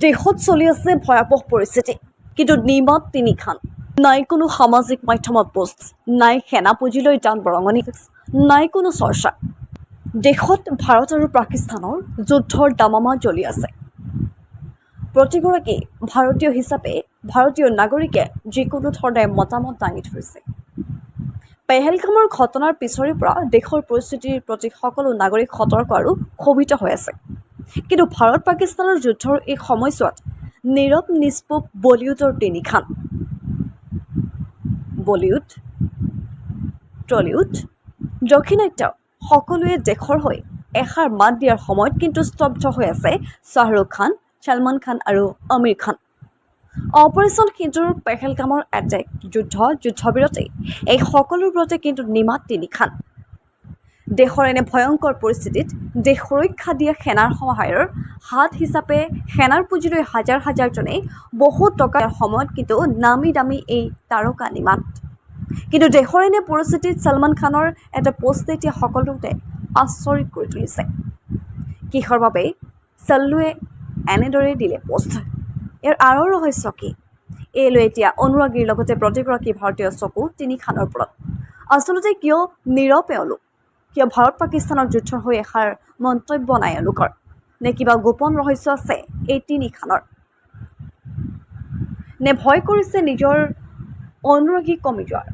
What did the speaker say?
দেশত চলি আছে ভয়াবহ পৰিস্থিতি, কিন্তু নিমাত তিনি খান। নাই কোনো সামাজিক মাধ্যমত পোষ্ট, নাই সেনা পুঁজিলৈ দান বৰঙণি, নাই কোনো চৰ্চা। দেশত ভাৰত আৰু পাকিস্তানৰ যুদ্ধৰ দামামা জ্বলি আছে। প্ৰতিগৰাকী ভাৰতীয় হিচাপে ভাৰতীয় নাগৰিকে যিকোনো ধৰণে মতামত দাঙি ধৰিছে। পেহেলগামৰ ঘটনাৰ পিছৰে পৰা দেশৰ পৰিস্থিতিৰ প্ৰতি সকলো নাগৰিক সতৰ্ক আৰু ক্ষোভিত হৈ আছে। কিন্তু ভাৰত পাকিস্তানৰ যুদ্ধৰ এই সময়ছোৱাত নীৰৱ নিষ্পোক বলিউডৰ তিনিখান। বলিউড, টলিউড, দক্ষিণাত্য সকলোৱে দেশৰ হৈ এষাৰ মাত দিয়াৰ সময়ত কিন্তু স্তব্ধ হৈ আছে শ্বাহৰুখ খান, ছলমান খান আৰু আমিৰ খান। অপাৰেশ্যন সিন্দুৰ, পেহেলগামৰ এটেক, যুদ্ধবিৰতি, এই সকলোবোৰতে কিন্তু নিমাত তিনিখান। দেশৰ এনে ভয়ংকৰ পৰিস্থিতিত দেশ সুৰক্ষা দিয়া সেনাৰ সহায়ৰ হাত হিচাপে সেনাৰ পুঁজিলৈ হাজাৰ হাজাৰজনে বহু টকাৰ সময়ত কিন্তু নামী দামী এই তাৰকা নিমাত। কিন্তু দেশৰ এনে পৰিস্থিতিত ছলমান খানৰ এটা পোষ্টে এতিয়া সকলোতে আচৰিত কৰি তুলিছে। কিহৰ বাবে চল্লুৱে এনেদৰে দিলে পোষ্ট? ইয়াৰ আঁৰৰ ৰহস্য কি? এই লৈ এতিয়া অনুৰাগীৰ লগতে প্ৰতিগৰাকী ভাৰতীয় চকু তিনিখানৰ ওপৰত। আচলতে কিয় নীৰৱ এওঁলোক? কিয় ভাৰত পাকিস্তানৰ যুদ্ধৰ হৈ এষাৰ মন্তব্য নাই এওঁলোকৰ? নে কিবা গোপন ৰহস্য আছে এই তিনিখানৰ? নে ভয় কৰিছে নিজৰ অনুৰাগী কমি যোৱাৰ?